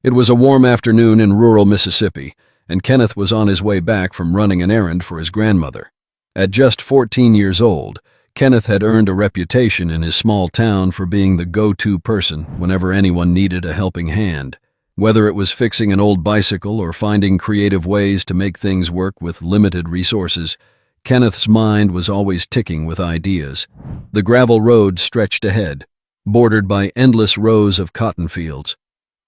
It was a warm afternoon in rural Mississippi, and Kenneth was on his way back from running an errand for his grandmother. At just 14 years old, Kenneth had earned a reputation in his small town for being the go-to person whenever anyone needed a helping hand. Whether it was fixing an old bicycle or finding creative ways to make things work with limited resources, Kenneth's mind was always ticking with ideas. The gravel road stretched ahead, bordered by endless rows of cotton fields.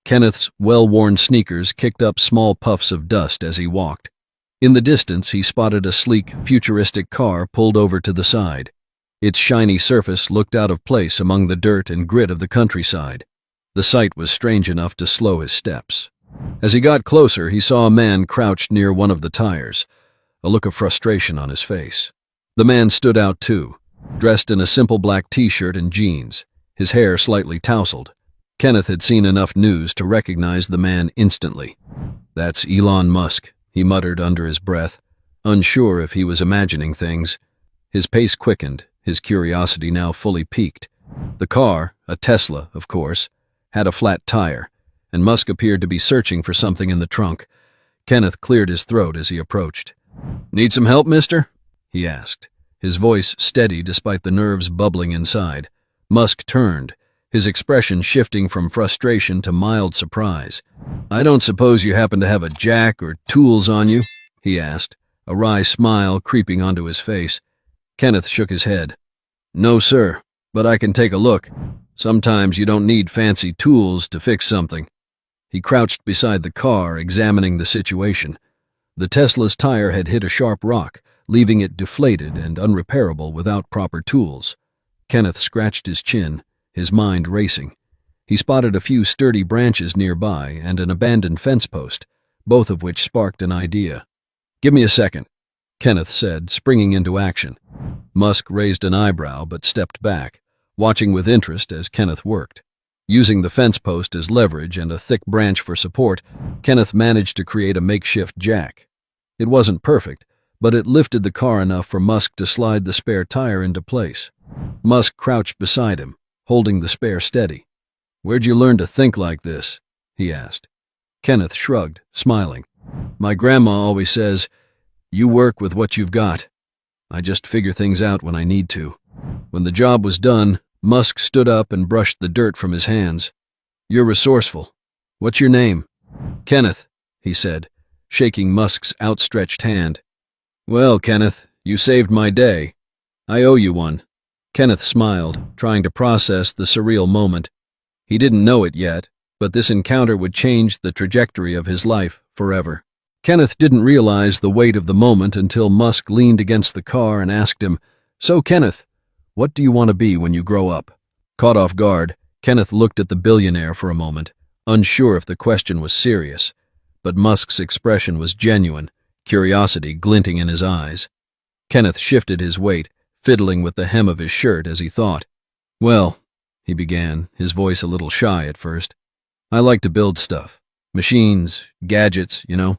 Kenneth's well-worn sneakers kicked up small puffs of dust as he walked. In the distance, he spotted a sleek, futuristic car pulled over to the side. Its shiny surface looked out of place among the dirt and grit of the countryside. The sight was strange enough to slow his steps. As he got closer, he saw a man crouched near one of the tires, a look of frustration on his face. The man stood out too, dressed in a simple black t-shirt and jeans, his hair slightly tousled. Kenneth had seen enough news to recognize the man instantly. "That's Elon Musk," he muttered under his breath, unsure if he was imagining things. His pace quickened, his curiosity now fully piqued. The car, a Tesla, of course, had a flat tire, and Musk appeared to be searching for something in the trunk. Kenneth cleared his throat as he approached. "Need some help, mister?" he asked, his voice steady despite the nerves bubbling inside. Musk turned, his expression shifting from frustration to mild surprise. "I don't suppose you happen to have a jack or tools on you?" he asked, a wry smile creeping onto his face. Kenneth shook his head. "No, sir, but I can take a look. Sometimes you don't need fancy tools to fix something." He crouched beside the car, examining the situation. The Tesla's tire had hit a sharp rock, leaving it deflated and unrepairable without proper tools. Kenneth scratched his chin, his mind racing. He spotted a few sturdy branches nearby and an abandoned fence post, both of which sparked an idea. "Give me a second," Kenneth said, springing into action. Musk raised an eyebrow but stepped back, watching with interest as Kenneth worked. Using the fence post as leverage and a thick branch for support, Kenneth managed to create a makeshift jack. It wasn't perfect, but it lifted the car enough for Musk to slide the spare tire into place. Musk crouched beside him, holding the spare steady. "Where'd you learn to think like this?" he asked. Kenneth shrugged, smiling. "My grandma always says, you work with what you've got. I just figure things out when I need to." When the job was done, Musk stood up and brushed the dirt from his hands. "You're resourceful. What's your name?" "Kenneth," he said, shaking Musk's outstretched hand. "Well, Kenneth, you saved my day. I owe you one." Kenneth smiled, trying to process the surreal moment. He didn't know it yet, but this encounter would change the trajectory of his life forever. Kenneth didn't realize the weight of the moment until Musk leaned against the car and asked him, "So, Kenneth, what do you want to be when you grow up?" Caught off guard, Kenneth looked at the billionaire for a moment, unsure if the question was serious. But Musk's expression was genuine, curiosity glinting in his eyes. Kenneth shifted his weight, fiddling with the hem of his shirt as he thought. "Well," he began, his voice a little shy at first, "I like to build stuff. Machines, gadgets, you know.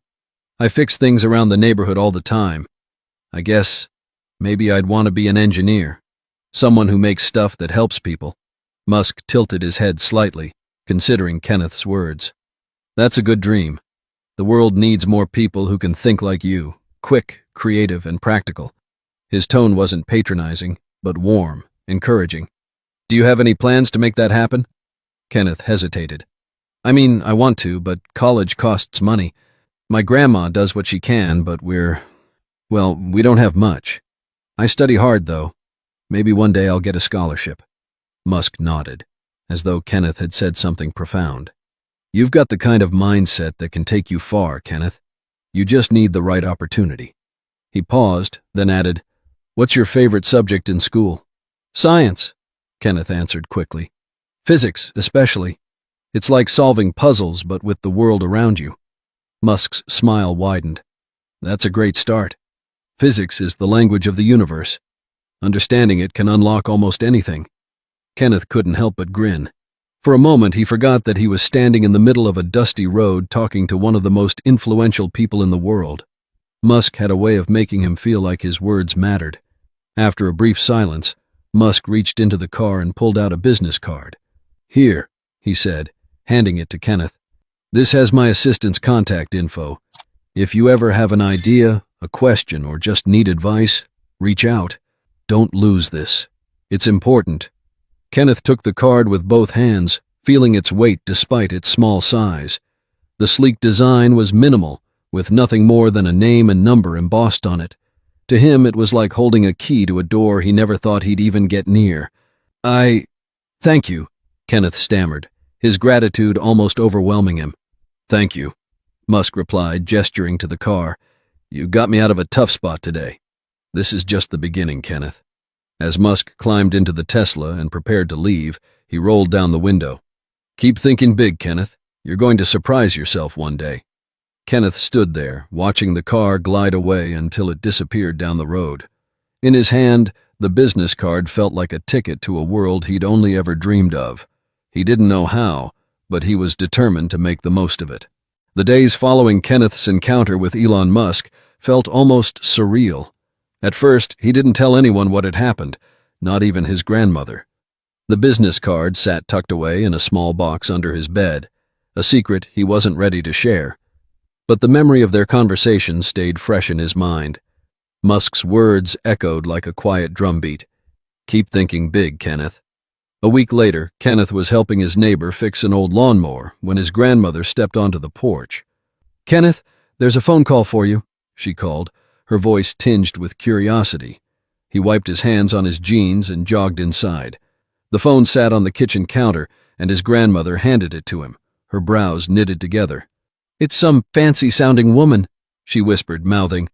I fix things around the neighborhood all the time. I guess maybe I'd want to be an engineer. Someone who makes stuff that helps people." Musk tilted his head slightly, considering Kenneth's words. "That's a good dream. The world needs more people who can think like you, quick, creative, and practical." His tone wasn't patronizing, but warm, encouraging. "Do you have any plans to make that happen?" Kenneth hesitated. "I mean, I want to, but college costs money. My grandma does what she can, but we don't have much. I study hard, though. Maybe one day I'll get a scholarship." Musk nodded, as though Kenneth had said something profound. "You've got the kind of mindset that can take you far, Kenneth. You just need the right opportunity." He paused, then added, "What's your favorite subject in school?" "Science," Kenneth answered quickly. "Physics, especially. It's like solving puzzles, but with the world around you." Musk's smile widened. "That's a great start. Physics is the language of the universe. Understanding it can unlock almost anything." Kenneth couldn't help but grin. For a moment, he forgot that he was standing in the middle of a dusty road talking to one of the most influential people in the world. Musk had a way of making him feel like his words mattered. After a brief silence, Musk reached into the car and pulled out a business card. "Here," he said, handing it to Kenneth. This has my assistant's contact info. If you ever have an idea, a question, or just need advice, reach out. Don't lose this. It's important. Kenneth took the card with both hands, feeling its weight despite its small size. The sleek design was minimal, with nothing more than a name and number embossed on it. To him, it was like holding a key to a door he never thought he'd even get near. Thank you, Kenneth stammered, his gratitude almost overwhelming him. Thank you, Musk replied, gesturing to the car. You got me out of a tough spot today. This is just the beginning, Kenneth. As Musk climbed into the Tesla and prepared to leave, he rolled down the window. Keep thinking big, Kenneth. You're going to surprise yourself one day. Kenneth stood there, watching the car glide away until it disappeared down the road. In his hand, the business card felt like a ticket to a world he'd only ever dreamed of. He didn't know how, but he was determined to make the most of it. The days following Kenneth's encounter with Elon Musk felt almost surreal. At first, he didn't tell anyone what had happened, not even his grandmother. The business card sat tucked away in a small box under his bed, a secret he wasn't ready to share. But the memory of their conversation stayed fresh in his mind. Musk's words echoed like a quiet drumbeat. Keep thinking big, Kenneth. A week later, Kenneth was helping his neighbor fix an old lawnmower when his grandmother stepped onto the porch. Kenneth, there's a phone call for you, she called, her voice tinged with curiosity. He wiped his hands on his jeans and jogged inside. The phone sat on the kitchen counter, and his grandmother handed it to him, her brows knitted together. It's some fancy-sounding woman, she whispered, mouthing.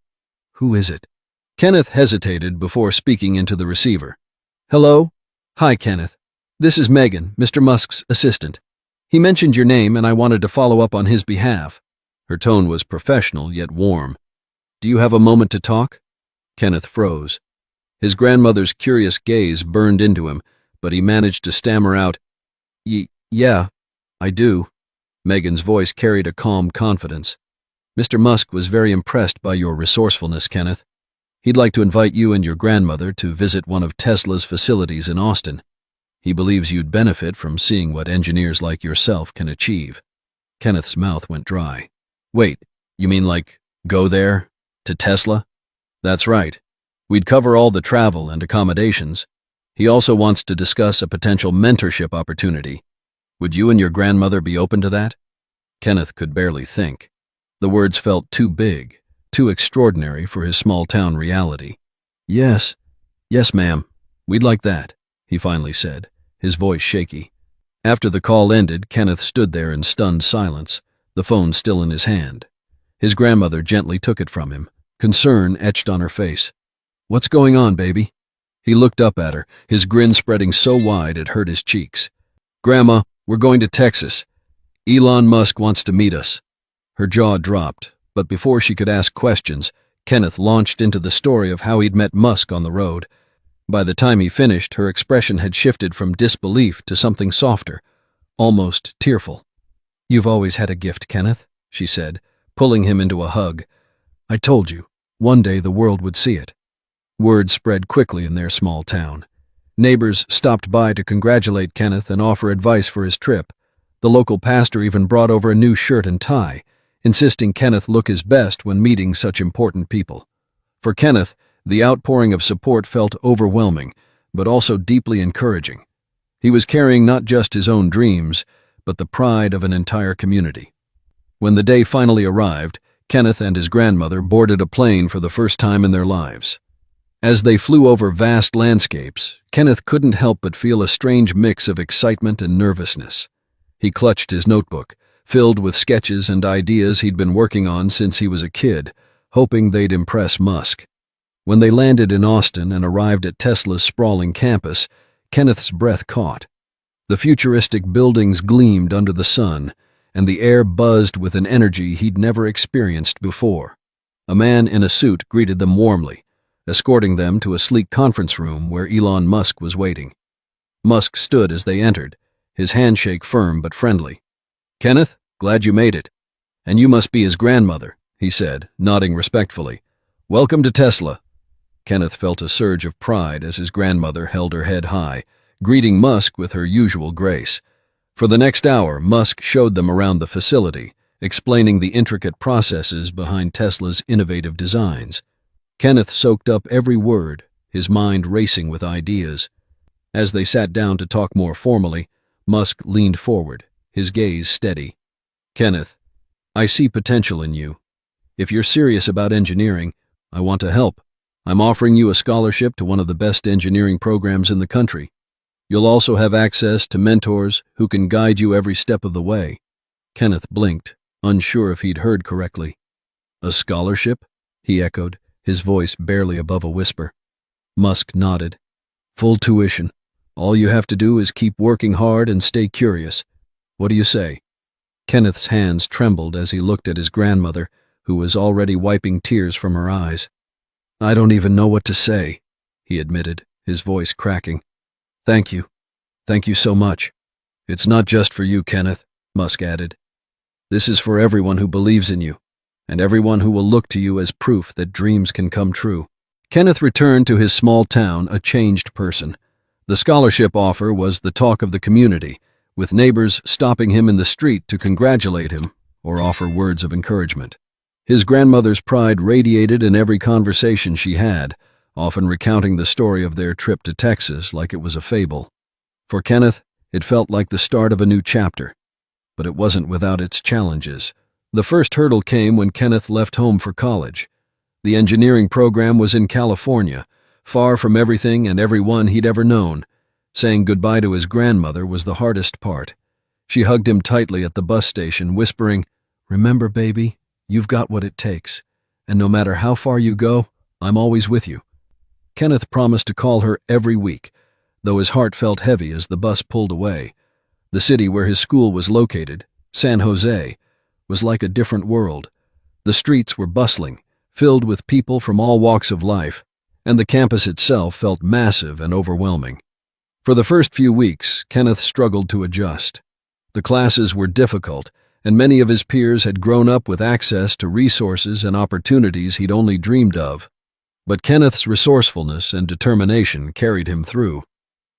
Who is it? Kenneth hesitated before speaking into the receiver. Hello? Hi, Kenneth. This is Megan, Mr. Musk's assistant. He mentioned your name and I wanted to follow up on his behalf. Her tone was professional yet warm. Do you have a moment to talk? Kenneth froze. His grandmother's curious gaze burned into him, but he managed to stammer out, Yeah, I do. Megan's voice carried a calm confidence. Mr. Musk was very impressed by your resourcefulness, Kenneth. He'd like to invite you and your grandmother to visit one of Tesla's facilities in Austin. He believes you'd benefit from seeing what engineers like yourself can achieve. Kenneth's mouth went dry. Wait, you mean like, go there? To Tesla? That's right. We'd cover all the travel and accommodations. He also wants to discuss a potential mentorship opportunity. Would you and your grandmother be open to that? Kenneth could barely think. The words felt too big, too extraordinary for his small-town reality. Yes, ma'am. We'd like that, he finally said, his voice shaky. After the call ended, Kenneth stood there in stunned silence, the phone still in his hand. His grandmother gently took it from him, concern etched on her face. What's going on, baby? He looked up at her, his grin spreading so wide it hurt his cheeks. Grandma, we're going to Texas. Elon Musk wants to meet us. Her jaw dropped, but before she could ask questions, Kenneth launched into the story of how he'd met Musk on the road. By the time he finished, her expression had shifted from disbelief to something softer, almost tearful. You've always had a gift, Kenneth, she said, pulling him into a hug. I told you, one day the world would see it. Word spread quickly in their small town. Neighbors stopped by to congratulate Kenneth and offer advice for his trip. The local pastor even brought over a new shirt and tie, insisting Kenneth look his best when meeting such important people. For Kenneth, the outpouring of support felt overwhelming, but also deeply encouraging. He was carrying not just his own dreams, but the pride of an entire community. When the day finally arrived, Kenneth and his grandmother boarded a plane for the first time in their lives. As they flew over vast landscapes, Kenneth couldn't help but feel a strange mix of excitement and nervousness. He clutched his notebook, filled with sketches and ideas he'd been working on since he was a kid, hoping they'd impress Musk. When they landed in Austin and arrived at Tesla's sprawling campus, Kenneth's breath caught. The futuristic buildings gleamed under the sun, and the air buzzed with an energy he'd never experienced before. A man in a suit greeted them warmly, escorting them to a sleek conference room where Elon Musk was waiting. Musk stood as they entered, his handshake firm but friendly. Kenneth, glad you made it. And you must be his grandmother, he said, nodding respectfully. Welcome to Tesla. Kenneth felt a surge of pride as his grandmother held her head high, greeting Musk with her usual grace. For the next hour, Musk showed them around the facility, explaining the intricate processes behind Tesla's innovative designs. Kenneth soaked up every word, his mind racing with ideas. As they sat down to talk more formally, Musk leaned forward, his gaze steady. "Kenneth, I see potential in you. If you're serious about engineering, I want to help. I'm offering you a scholarship to one of the best engineering programs in the country. You'll also have access to mentors who can guide you every step of the way." Kenneth blinked, unsure if he'd heard correctly. "A scholarship?" he echoed, his voice barely above a whisper. Musk nodded. "Full tuition. All you have to do is keep working hard and stay curious. What do you say?" Kenneth's hands trembled as he looked at his grandmother, who was already wiping tears from her eyes. "I don't even know what to say," he admitted, his voice cracking. "Thank you. Thank you so much." "It's not just for you, Kenneth," Musk added. "This is for everyone who believes in you, and everyone who will look to you as proof that dreams can come true." Kenneth returned to his small town a changed person. The scholarship offer was the talk of the community, with neighbors stopping him in the street to congratulate him or offer words of encouragement. His grandmother's pride radiated in every conversation she had, often recounting the story of their trip to Texas like it was a fable. For Kenneth, it felt like the start of a new chapter, but it wasn't without its challenges. The first hurdle came when Kenneth left home for college. The engineering program was in California, far from everything and everyone he'd ever known. Saying goodbye to his grandmother was the hardest part. She hugged him tightly at the bus station, whispering, "Remember, baby, you've got what it takes, and no matter how far you go, I'm always with you." Kenneth promised to call her every week, though his heart felt heavy as the bus pulled away. The city where his school was located, San Jose, was like a different world. The streets were bustling, filled with people from all walks of life, and the campus itself felt massive and overwhelming. For the first few weeks, Kenneth struggled to adjust. The classes were difficult, and many of his peers had grown up with access to resources and opportunities he'd only dreamed of. But Kenneth's resourcefulness and determination carried him through.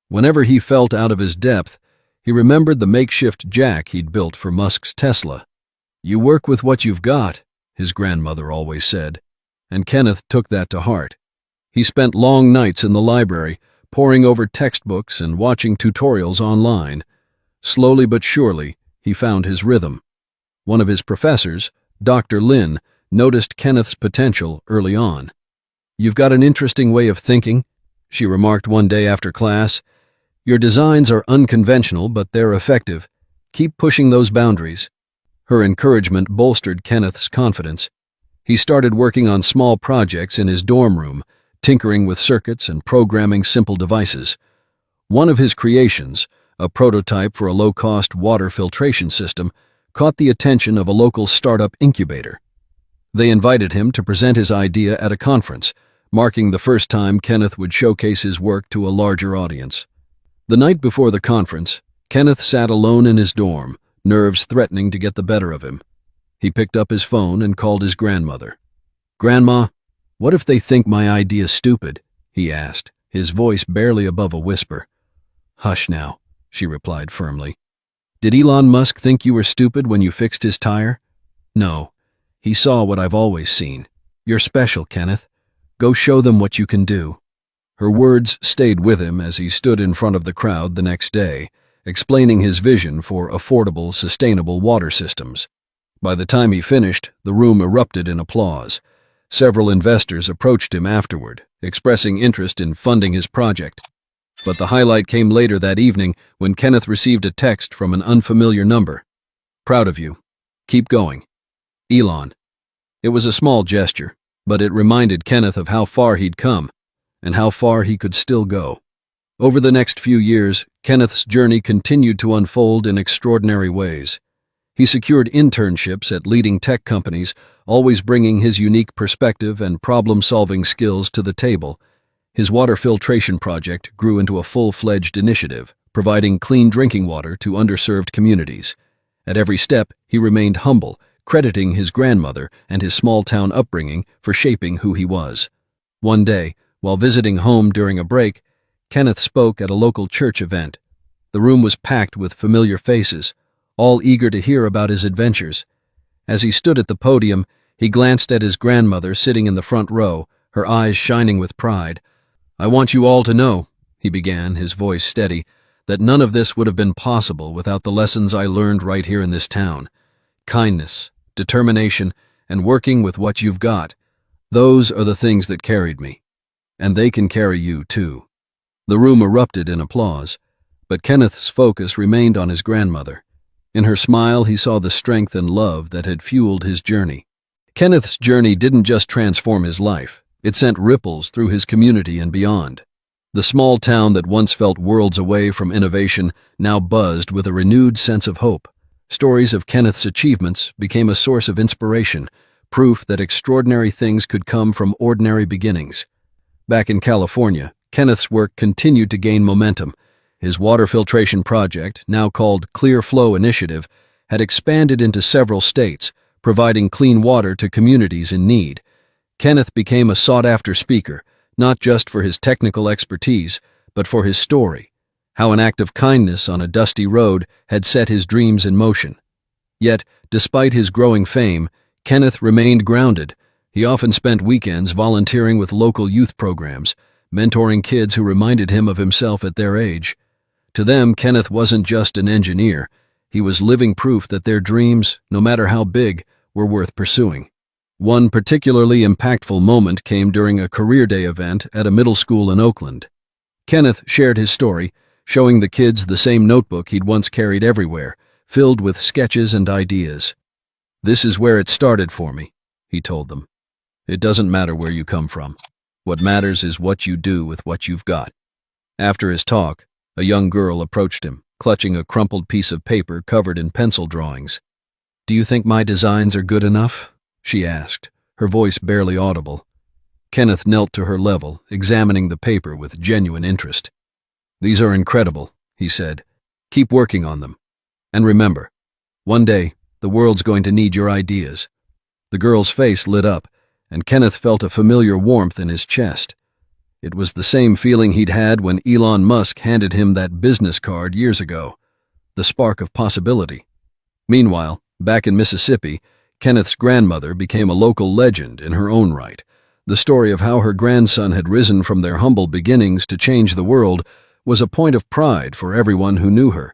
Whenever he felt out of his depth, he remembered the makeshift jack he'd built for Musk's Tesla. "You work with what you've got," his grandmother always said, and Kenneth took that to heart. He spent long nights in the library, poring over textbooks and watching tutorials online. Slowly but surely, he found his rhythm. One of his professors, Dr. Lin, noticed Kenneth's potential early on. "You've got an interesting way of thinking," she remarked one day after class. "Your designs are unconventional, but they're effective. Keep pushing those boundaries." Her encouragement bolstered Kenneth's confidence. He started working on small projects in his dorm room, tinkering with circuits and programming simple devices. One of his creations, a prototype for a low-cost water filtration system, caught the attention of a local startup incubator. They invited him to present his idea at a conference, marking the first time Kenneth would showcase his work to a larger audience. The night before the conference, Kenneth sat alone in his dorm, nerves threatening to get the better of him. He picked up his phone and called his grandmother. "Grandma, what if they think my idea's stupid?" he asked, his voice barely above a whisper. "Hush now," she replied firmly. "Did Elon Musk think you were stupid when you fixed his tire? No, he saw what I've always seen. You're special, Kenneth. Go show them what you can do." Her words stayed with him as he stood in front of the crowd the next day, explaining his vision for affordable, sustainable water systems. By the time he finished, the room erupted in applause. Several investors approached him afterward, expressing interest in funding his project. But the highlight came later that evening when Kenneth received a text from an unfamiliar number. "Proud of you. Keep going. Elon." It was a small gesture, but it reminded Kenneth of how far he'd come and how far he could still go. Over the next few years, Kenneth's journey continued to unfold in extraordinary ways. He secured internships at leading tech companies, always bringing his unique perspective and problem-solving skills to the table. His water filtration project grew into a full-fledged initiative, providing clean drinking water to underserved communities. At every step, he remained humble, crediting his grandmother and his small-town upbringing for shaping who he was. One day, while visiting home during a break, Kenneth spoke at a local church event. The room was packed with familiar faces, all eager to hear about his adventures. As he stood at the podium, he glanced at his grandmother sitting in the front row, her eyes shining with pride. "I want you all to know," he began, his voice steady, "that none of this would have been possible without the lessons I learned right here in this town. Kindness, determination, and working with what you've got. Those are the things that carried me. And they can carry you, too." The room erupted in applause, but Kenneth's focus remained on his grandmother. In her smile, he saw the strength and love that had fueled his journey. Kenneth's journey didn't just transform his life, it sent ripples through his community and beyond. The small town that once felt worlds away from innovation now buzzed with a renewed sense of hope. Stories of Kenneth's achievements became a source of inspiration, proof that extraordinary things could come from ordinary beginnings. Back in California, Kenneth's work continued to gain momentum. His water filtration project, now called Clear Flow Initiative, had expanded into several states, providing clean water to communities in need. Kenneth became a sought-after speaker, not just for his technical expertise, but for his story, how an act of kindness on a dusty road had set his dreams in motion. Yet, despite his growing fame, Kenneth remained grounded. He often spent weekends volunteering with local youth programs, mentoring kids who reminded him of himself at their age. To them, Kenneth wasn't just an engineer. He was living proof that their dreams, no matter how big, were worth pursuing. One particularly impactful moment came during a career day event at a middle school in Oakland. Kenneth shared his story, showing the kids the same notebook he'd once carried everywhere, filled with sketches and ideas. "This is where it started for me," he told them. "It doesn't matter where you come from. What matters is what you do with what you've got." After his talk, a young girl approached him, clutching a crumpled piece of paper covered in pencil drawings. "Do you think my designs are good enough?" she asked, her voice barely audible. Kenneth knelt to her level, examining the paper with genuine interest. "These are incredible," he said. "Keep working on them. And remember, one day, the world's going to need your ideas." The girl's face lit up, and Kenneth felt a familiar warmth in his chest. It was the same feeling he'd had when Elon Musk handed him that business card years ago, the spark of possibility. Meanwhile, back in Mississippi, Kenneth's grandmother became a local legend in her own right. The story of how her grandson had risen from their humble beginnings to change the world was a point of pride for everyone who knew her.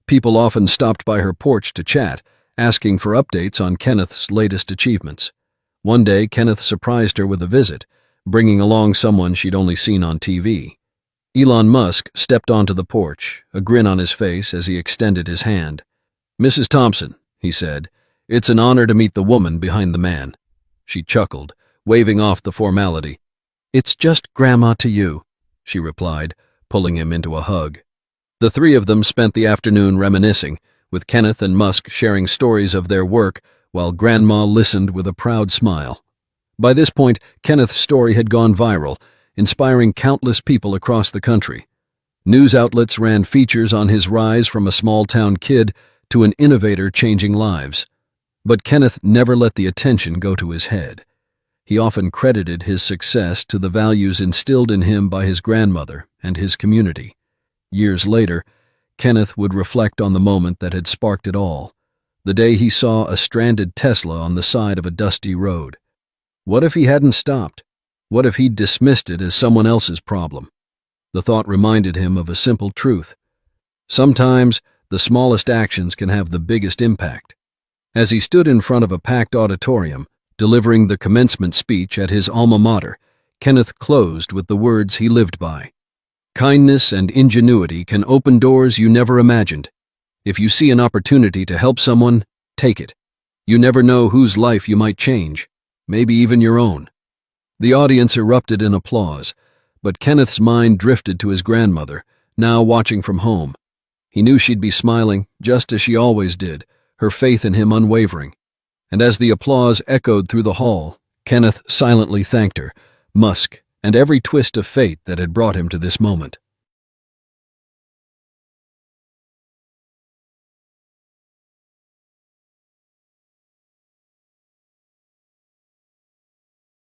People often stopped by her porch to chat, asking for updates on Kenneth's latest achievements. One day, Kenneth surprised her with a visit, bringing along someone she'd only seen on TV. Elon Musk stepped onto the porch, a grin on his face as he extended his hand. "Mrs. Thompson," he said, "it's an honor to meet the woman behind the man." She chuckled, waving off the formality. "It's just Grandma to you," she replied, pulling him into a hug. The three of them spent the afternoon reminiscing, with Kenneth and Musk sharing stories of their work while Grandma listened with a proud smile. By this point, Kenneth's story had gone viral, inspiring countless people across the country. News outlets ran features on his rise from a small-town kid to an innovator changing lives. But Kenneth never let the attention go to his head. He often credited his success to the values instilled in him by his grandmother and his community. Years later, Kenneth would reflect on the moment that had sparked it all, the day he saw a stranded Tesla on the side of a dusty road. What if he hadn't stopped? What if he'd dismissed it as someone else's problem? The thought reminded him of a simple truth. Sometimes, the smallest actions can have the biggest impact. As he stood in front of a packed auditorium, delivering the commencement speech at his alma mater, Kenneth closed with the words he lived by. "Kindness and ingenuity can open doors you never imagined. If you see an opportunity to help someone, take it. You never know whose life you might change, maybe even your own." The audience erupted in applause, but Kenneth's mind drifted to his grandmother, now watching from home. He knew she'd be smiling, just as she always did, her faith in him unwavering. And as the applause echoed through the hall, Kenneth silently thanked her, Musk, and every twist of fate that had brought him to this moment.